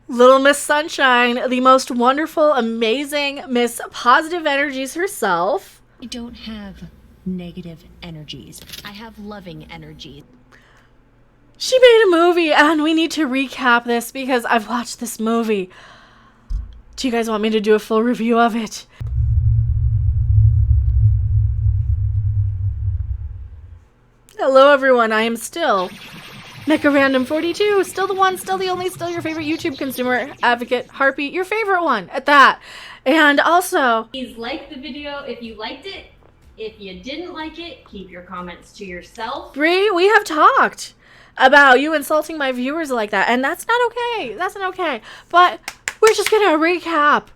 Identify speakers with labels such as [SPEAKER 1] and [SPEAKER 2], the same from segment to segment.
[SPEAKER 1] Little Miss Sunshine, the most wonderful, amazing Miss Positive Energies herself.
[SPEAKER 2] I don't have negative energies. I have loving energies.
[SPEAKER 1] She made a movie, and we need to recap this because I've watched this movie. Do you guys want me to do a full review of it? Hello everyone, I am still Mecha Random 42, still the one, still the only, still your favorite YouTube consumer advocate, Harpy, your favorite one at that. And also,
[SPEAKER 3] please like the video if you liked it. If you didn't like it, keep your comments to yourself.
[SPEAKER 1] Brie, we have talked about you insulting my viewers like that, and that's not okay. That's not okay. But we're just gonna recap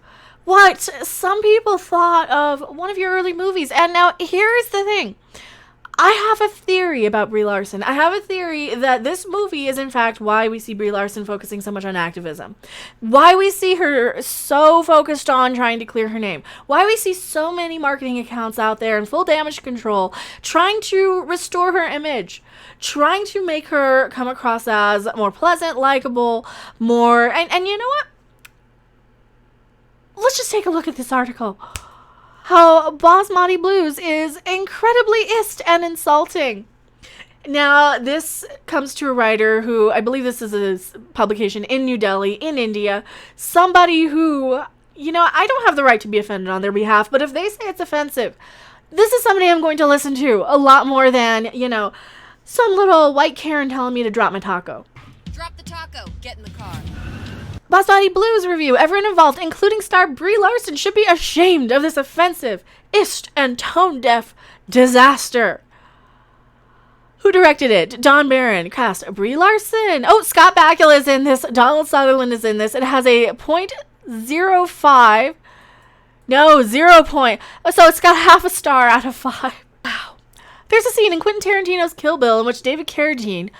[SPEAKER 1] what some people thought of one of your early movies. And now here's the thing. I have a theory about Brie Larson. I have a theory that this movie is in fact why we see Brie Larson focusing so much on activism. Why we see her so focused on trying to clear her name. Why we see so many marketing accounts out there in full damage control trying to restore her image. Trying to make her come across as more pleasant, likable, more... And you know what? Let's just take a look at this article. How Basmati Blues is incredibly and insulting. Now, this comes to a writer who, I believe this is a publication in New Delhi, in India. Somebody who, you know, I don't have the right to be offended on their behalf, but if they say it's offensive, this is somebody I'm going to listen to a lot more than, you know, some little white Karen telling me to drop my taco.
[SPEAKER 2] Drop the taco. Get in the car.
[SPEAKER 1] Basmati Blues review. Everyone involved, including star Brie Larson, should be ashamed of this offensive, and tone-deaf disaster. Who directed it? Don Barron. Cast Brie Larson. Oh, Scott Bakula is in this. Donald Sutherland is in this. It has a 0.05. No, 0 point. So it's got half a star out of 5. Wow. There's a scene in Quentin Tarantino's Kill Bill in which David Carradine,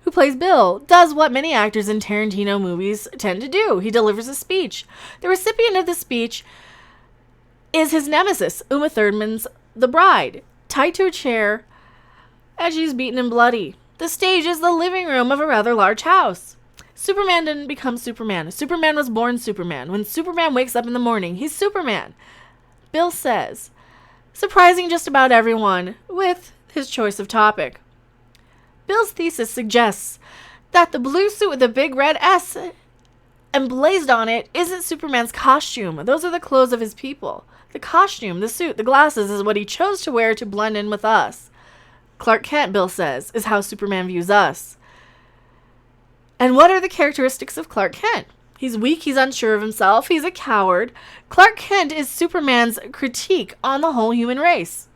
[SPEAKER 1] who plays Bill, does what many actors in Tarantino movies tend to do. He delivers a speech. The recipient of the speech is his nemesis, Uma Thurman's The Bride, tied to a chair, and she's beaten and bloody. The stage is the living room of a rather large house. Superman didn't become Superman. Superman was born Superman. When Superman wakes up in the morning, he's Superman. Bill says, surprising just about everyone with his choice of topic. Bill's thesis suggests that the blue suit with the big red S emblazoned on it isn't Superman's costume. Those are the clothes of his people. The costume, the suit, the glasses is what he chose to wear to blend in with us. Clark Kent, Bill says, is how Superman views us. And what are the characteristics of Clark Kent? He's weak, he's unsure of himself, he's a coward. Clark Kent is Superman's critique on the whole human race.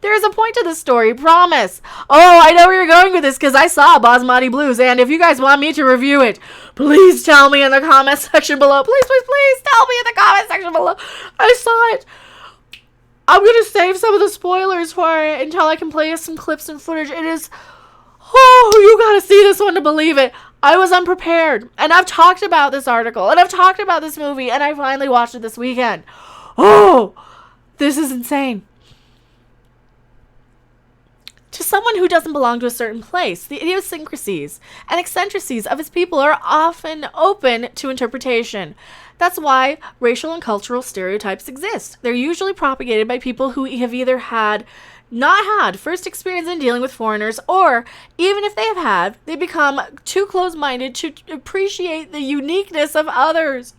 [SPEAKER 1] There is a point to this story, promise. Oh, I know where you're going with this because I saw Basmati Blues, and if you guys want me to review it, please tell me in the comment section below. Please, please, please tell me in the comment section below. I saw it. I'm going to save some of the spoilers for it until I can play some clips and footage. It is... Oh, you got to see this one to believe it. I was unprepared, and I've talked about this article, and I've talked about this movie, and I finally watched it this weekend. Oh, this is insane. To someone who doesn't belong to a certain place, the idiosyncrasies and eccentricities of his people are often open to interpretation. That's why racial and cultural stereotypes exist. They're usually propagated by people who have either not had first experience in dealing with foreigners, or even if they have had, they become too close-minded to appreciate the uniqueness of others.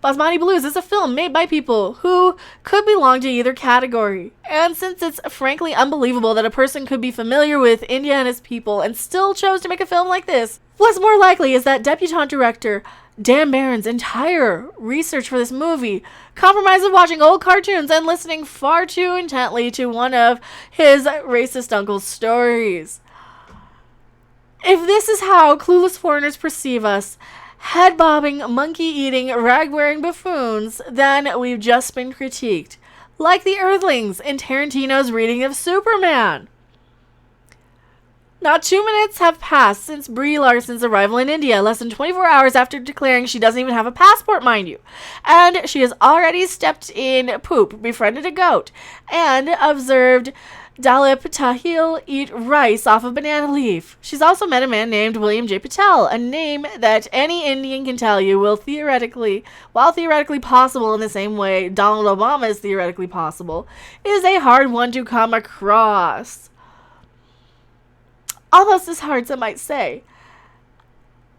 [SPEAKER 1] Basmati Blues is a film made by people who could belong to either category. And since it's frankly unbelievable that a person could be familiar with India and its people and still chose to make a film like this, what's more likely is that debutante director Dan Barron's entire research for this movie compromises watching old cartoons and listening far too intently to one of his racist uncle's stories. If this is how clueless foreigners perceive us, head-bobbing, monkey-eating, rag-wearing buffoons, then we've just been critiqued. Like the Earthlings in Tarantino's reading of Superman. Now, 2 minutes have passed since Brie Larson's arrival in India, less than 24 hours after declaring she doesn't even have a passport, mind you. And she has already stepped in poop, befriended a goat, and observed Dalip Tahil eat rice off a banana leaf. She's also met a man named William J. Patel, a name that any Indian can tell you while theoretically possible in the same way Donald Obama is theoretically possible, is a hard one to come across. Almost as hard, some might say,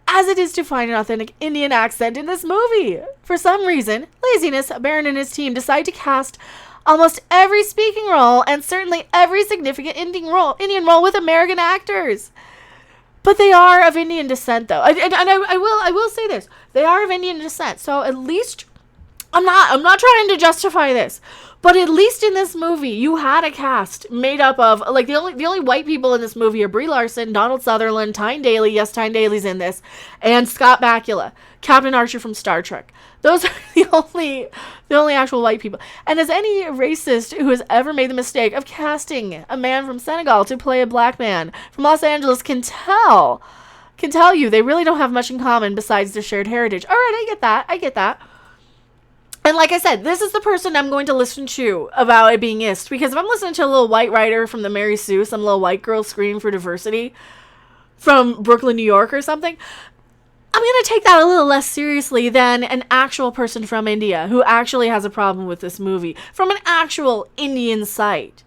[SPEAKER 1] as it is to find an authentic Indian accent in this movie. For some reason, laziness, Baron and his team decide to cast almost every speaking role and certainly every significant Indian role with American actors. But they are of Indian descent, though. I will say this. They are of Indian descent. So at least I'm not trying to justify this. But at least in this movie, you had a cast made up of, like, the only white people in this movie are Brie Larson, Donald Sutherland, Tyne Daly, yes, Tyne Daly's in this, and Scott Bakula, Captain Archer from Star Trek. Those are the only actual white people. And as any racist who has ever made the mistake of casting a man from Senegal to play a black man from Los Angeles can tell you, they really don't have much in common besides their shared heritage. All right, I get that. And like I said, this is the person I'm going to listen to about it being ist. Because if I'm listening to a little white writer from the Mary Sue, some little white girl screaming for diversity from Brooklyn, New York or something, I'm going to take that a little less seriously than an actual person from India who actually has a problem with this movie from an actual Indian site.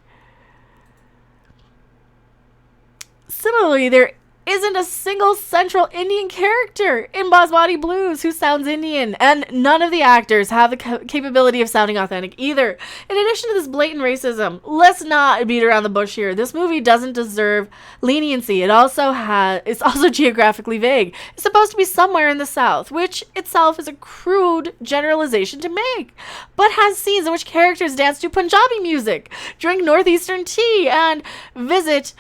[SPEAKER 1] Similarly, there isn't a single central Indian character in Basmati Blues who sounds Indian, and none of the actors have the capability of sounding authentic either. In addition to this blatant racism, let's not beat around the bush here. This movie doesn't deserve leniency. It's also geographically vague. It's supposed to be somewhere in the South, which itself is a crude generalization to make, but has scenes in which characters dance to Punjabi music, drink northeastern tea, and visit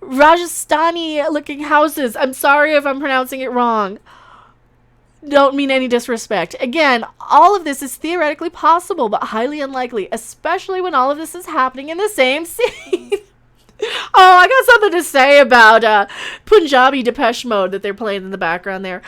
[SPEAKER 1] Rajasthani-looking houses. I'm sorry if I'm pronouncing it wrong. Don't mean any disrespect. Again, all of this is theoretically possible, but highly unlikely, especially when all of this is happening in the same scene. Oh, I got something to say about Punjabi Depeche Mode that they're playing in the background there.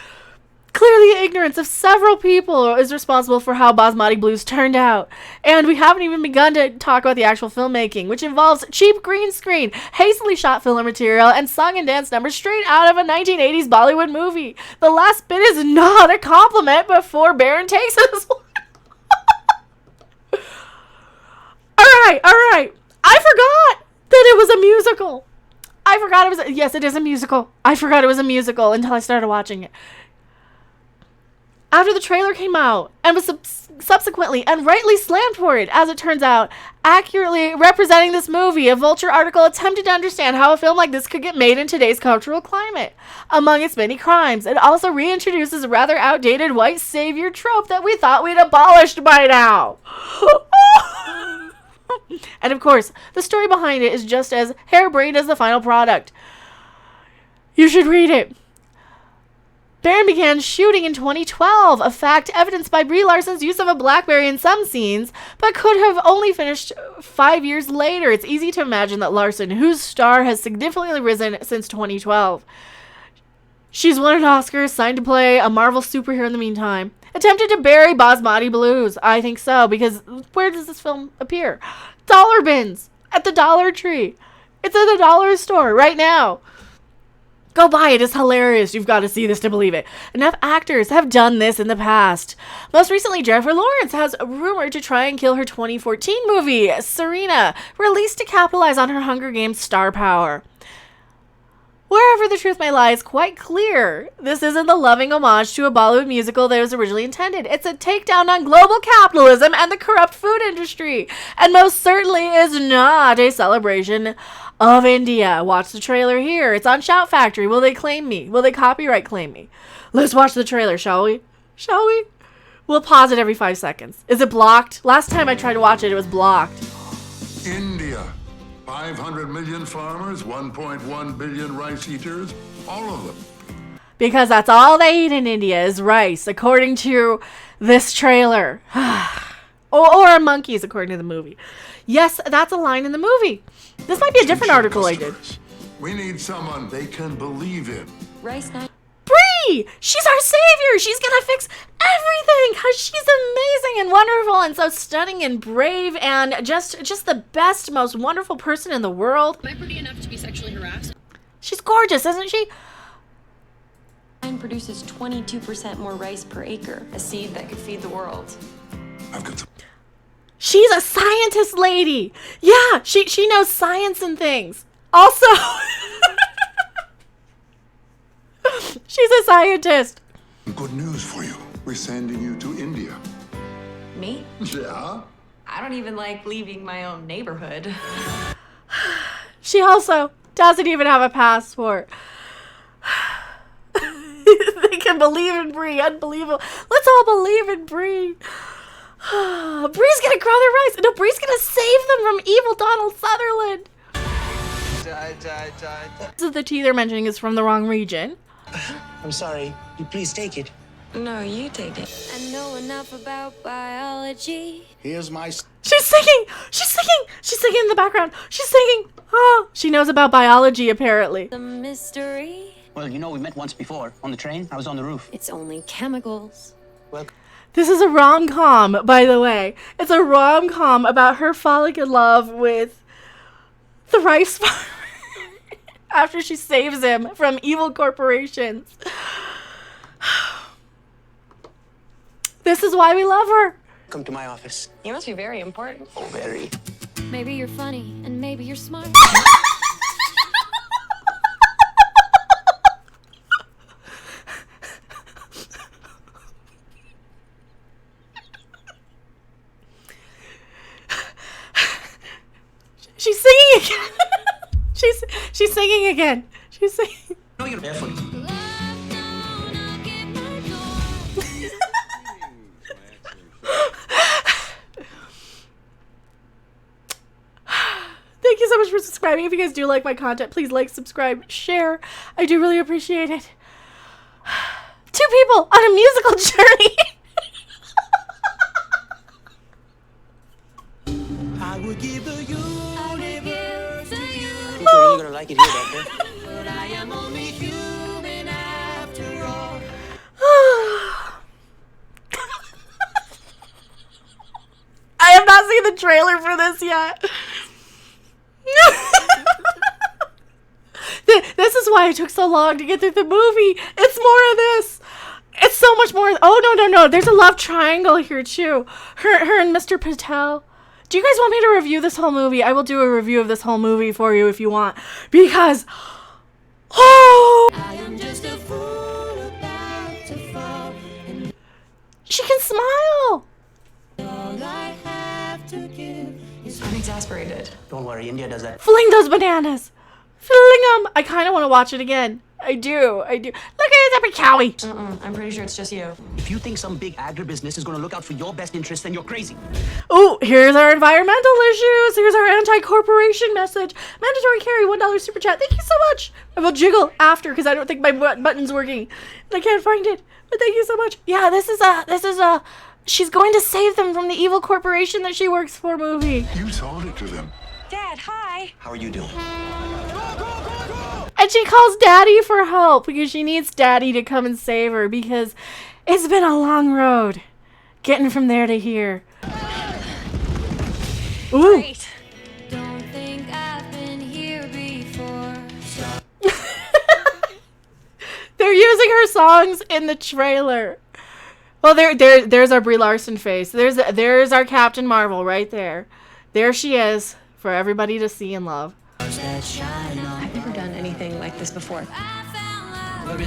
[SPEAKER 1] Clearly, ignorance of several people is responsible for how Basmati Blues turned out. And we haven't even begun to talk about the actual filmmaking, which involves cheap green screen, hastily shot filler material, and song and dance numbers straight out of a 1980s Bollywood movie. The last bit is not a compliment before Baron takes this one. Alright. I forgot that it was a musical. Yes, it is a musical. I forgot it was a musical until I started watching it. After the trailer came out and was subsequently and rightly slammed for it, as it turns out, accurately representing this movie, a Vulture article attempted to understand how a film like this could get made in today's cultural climate. Among its many crimes, it also reintroduces a rather outdated white savior trope that we thought we'd abolished by now. And of course, the story behind it is just as harebrained as the final product. You should read it. Baron began shooting in 2012, a fact evidenced by Brie Larson's use of a BlackBerry in some scenes, but could have only finished 5 years later. It's easy to imagine that Larson, whose star has significantly risen since 2012, she's won an Oscar, signed to play a Marvel superhero in the meantime, attempted to bury Basmati Blues. I think so, because where does this film appear? Dollar bins at the Dollar Tree. It's at the dollar store right now. Go buy it. It's hilarious. You've got to see this to believe it. Enough actors have done this in the past. Most recently, Jennifer Lawrence has rumored to try and kill her 2014 movie, Serena, released to capitalize on her Hunger Games star power. Wherever the truth may lie, it's quite clear this isn't the loving homage to a Bollywood musical that was originally intended. It's a takedown on global capitalism and the corrupt food industry, and most certainly is not a celebration of India. Watch the trailer here. It's on Shout Factory. Will they claim me? Will they copyright claim me? Let's watch the trailer, shall we? We'll pause it every 5 seconds. Is it blocked? Last time I tried to watch it, it was blocked.
[SPEAKER 4] India. 500 million farmers, 1.1 billion rice eaters, all of them.
[SPEAKER 1] Because that's all they eat in India is rice, according to this trailer. or monkeys, according to the movie. Yes, that's a line in the movie. This might be a different article I did.
[SPEAKER 4] We need someone they can believe in.
[SPEAKER 2] Rice night.
[SPEAKER 1] Brie! She's our savior! She's gonna fix saying because she's amazing and wonderful and so stunning and brave and just the best, most wonderful person in the world.
[SPEAKER 5] Am I pretty enough to be sexually harassed?
[SPEAKER 1] She's gorgeous, isn't she?
[SPEAKER 6] Produces 22% more rice per acre, a seed that could feed the world.
[SPEAKER 4] I've got some.
[SPEAKER 1] She's a scientist lady. Yeah, she knows science and things. Also, she's a scientist.
[SPEAKER 4] Good news for you. We're sending you to India.
[SPEAKER 6] Me?
[SPEAKER 4] Yeah?
[SPEAKER 6] I don't even like leaving my own neighborhood.
[SPEAKER 1] She also doesn't even have a passport. They can believe in Brie. Unbelievable. Let's all believe in Brie. Brie's gonna grow their rice. No, Brie's gonna save them from evil Donald Sutherland. This is the tea they're mentioning is from the wrong region.
[SPEAKER 7] I'm sorry. You please take it.
[SPEAKER 6] No, you take it.
[SPEAKER 8] I know enough about biology.
[SPEAKER 7] Here's my...
[SPEAKER 1] She's singing. She's singing. She's singing in the background. She's singing. Oh, she knows about biology apparently.
[SPEAKER 8] The mystery.
[SPEAKER 7] Well, you know, we met once before. On the train. I was on the roof.
[SPEAKER 8] It's only chemicals.
[SPEAKER 7] Well...
[SPEAKER 1] This is a rom-com, by the way. It's a rom-com about her falling in love with the rice farmer after she saves him from evil corporations. This is why we love her.
[SPEAKER 7] Come to my office.
[SPEAKER 6] You must be very important.
[SPEAKER 7] Oh, very.
[SPEAKER 8] Maybe you're funny, and maybe you're smart.
[SPEAKER 1] She's singing again. She's singing again. She's singing.
[SPEAKER 7] No, you're barefoot.
[SPEAKER 1] Thank you so much for subscribing. If you guys do like my content, please like, subscribe, share. I do really appreciate it. 2 people on a musical journey.
[SPEAKER 7] I will give the universe to you.
[SPEAKER 8] you.
[SPEAKER 7] You're really gonna like it here, Doctor.
[SPEAKER 8] But I am only human after all.
[SPEAKER 1] I have not seen the trailer for this yet. This is why it took so long to get through the movie. It's more of this. It's so much more. Oh, no. There's a love triangle here, too. Her and Mr. Patel. Do you guys want me to review this whole movie? I will do a review of this whole movie for you if you want. Because... Oh!
[SPEAKER 8] I am just a fool about to fall. And
[SPEAKER 1] She can smile.
[SPEAKER 8] all I have to give is
[SPEAKER 6] I'm exasperated.
[SPEAKER 7] Don't worry, India does that.
[SPEAKER 1] Fling those bananas. Fling them. I kind of want to watch it again. I do. Look at it, Epic Cowie.
[SPEAKER 6] I'm pretty sure it's just you.
[SPEAKER 7] If you think some big agribusiness is gonna look out for your best interest, then you're crazy.
[SPEAKER 1] Oh, here's our environmental issues. Here's our anti-corporation message. Mandatory carry, $1 super chat. Thank you so much. I will jiggle after because I don't think my button's working and I can't find it. But thank you so much. Yeah, this is a. She's going to save them from the evil corporation that she works for movie.
[SPEAKER 4] You sold it to them.
[SPEAKER 6] Dad, hi.
[SPEAKER 7] How are you doing?
[SPEAKER 1] And she calls Daddy for help because she needs Daddy to come and save her because it's been a long road getting from there to here. Ooh.
[SPEAKER 6] Great.
[SPEAKER 8] don't think I've been here before.
[SPEAKER 1] They're using her songs in the trailer. Well, there's our Brie Larson face. There's our Captain Marvel right there. There she is for everybody to see and love.
[SPEAKER 6] I've never done anything like this before.
[SPEAKER 8] I found love.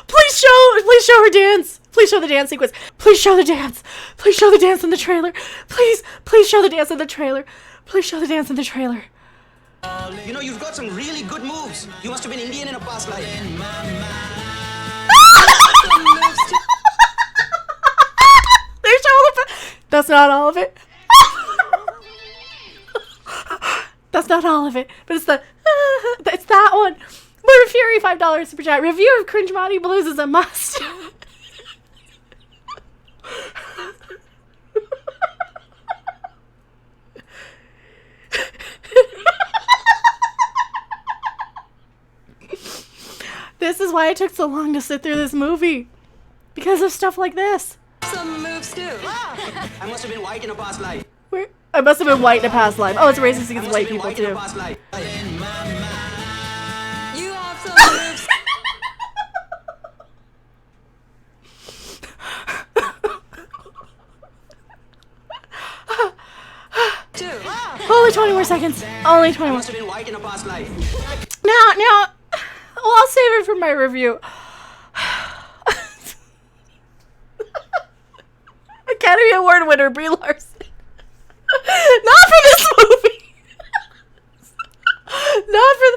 [SPEAKER 1] Please show her dance. Please show the dance sequence. Please show the dance. Please show the dance in the trailer. Please show the dance in the trailer. Please show the dance in the trailer.
[SPEAKER 7] You know, you've got some really good moves. You must have been Indian in a past life.
[SPEAKER 1] They're showing the. That's not all of it. That's not all of it, but it's it's that one. Murder Fury, $5 super chat. Review of Basmati Blues is a must. this is why it took so long to sit through this movie. Because of stuff like this.
[SPEAKER 6] Some moves too.
[SPEAKER 7] I must have been white in a past life.
[SPEAKER 1] Where I must have been white in a past life. Oh, it's racist
[SPEAKER 7] I
[SPEAKER 1] against
[SPEAKER 7] must
[SPEAKER 1] white
[SPEAKER 7] have been
[SPEAKER 1] people
[SPEAKER 7] white in a
[SPEAKER 1] too.
[SPEAKER 7] past life.
[SPEAKER 6] You have some moves too.
[SPEAKER 1] Only 20 more seconds. Only 20
[SPEAKER 7] I
[SPEAKER 1] more.
[SPEAKER 7] must have been white in a past life.
[SPEAKER 1] Now, well, I'll save it for my review. Academy Award winner Brie Larson. Not for this movie. Not for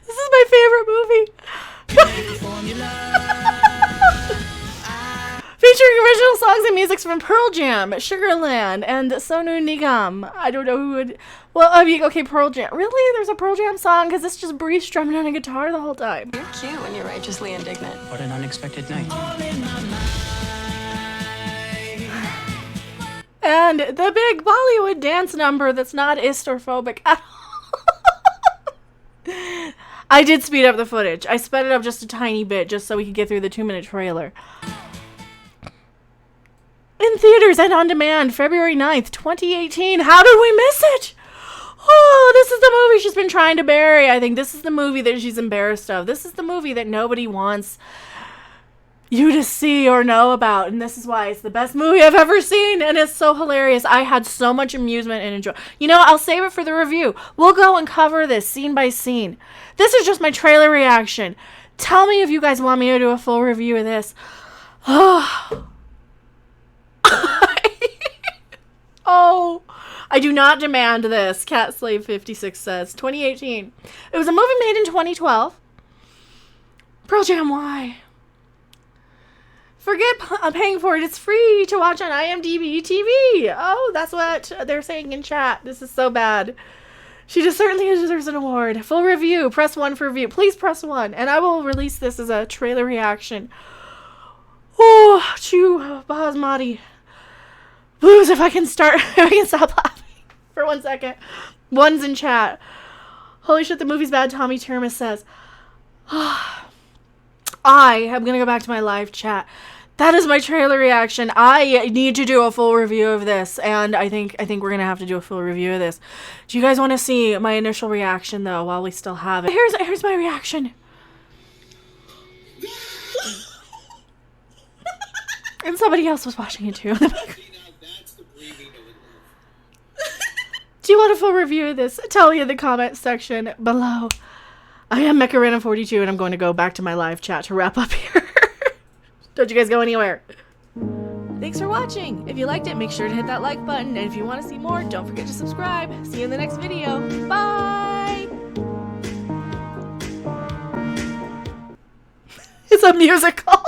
[SPEAKER 1] This is my favorite movie. Featuring original songs and music from Pearl Jam, Sugarland, and Sonu Nigam. I don't know who would... Well, I mean, okay, Pearl Jam. Really? There's a Pearl Jam song? Because it's just Brie strumming on a guitar the whole time.
[SPEAKER 6] You're cute when you're righteously indignant.
[SPEAKER 7] What an unexpected night.
[SPEAKER 1] And the big Bollywood dance number that's not istrophobic at all. I did speed up the footage. I sped it up just a tiny bit just so we could get through the 2-minute trailer. In theaters and on demand, February 9th, 2018. How did we miss it? Oh, this is the movie she's been trying to bury. I think this is the movie that she's embarrassed of. This is the movie that nobody wants you to see or know about. And this is why it's the best movie I've ever seen. And it's so hilarious. I had so much amusement and enjoy. You know, I'll save it for the review. We'll go and cover this scene by scene. This is just my trailer reaction. Tell me if you guys want me to do a full review of this. Oh. Oh, I do not demand this. Cat Slave 56 says 2018. It was a movie made in 2012. Pearl Jam, why? Forget paying for it. It's free to watch on IMDb TV. Oh, that's what they're saying in chat. This is so bad. She just certainly deserves an award. Full review. Press 1 for review. Please press 1. And I will release this as a trailer reaction. Oh, chew Basmati Blues, if I can stop laughing for 1 second. One's in chat. Holy shit, the movie's bad, Tommy Termas says. I am going to go back to my live chat. That is my trailer reaction. I need to do a full review of this, and I think we're going to have to do a full review of this. Do you guys want to see my initial reaction, though, while we still have it? Here's my reaction. And somebody else was watching it, too. Do you want a full review of this? Tell me in the comment section below. I am Mecha42, and I'm going to go back to my live chat to wrap up here. Don't you guys go anywhere. Thanks for watching. If you liked it, make sure to hit that like button. And if you want to see more, don't forget to subscribe. See you in the next video. Bye! It's a musical.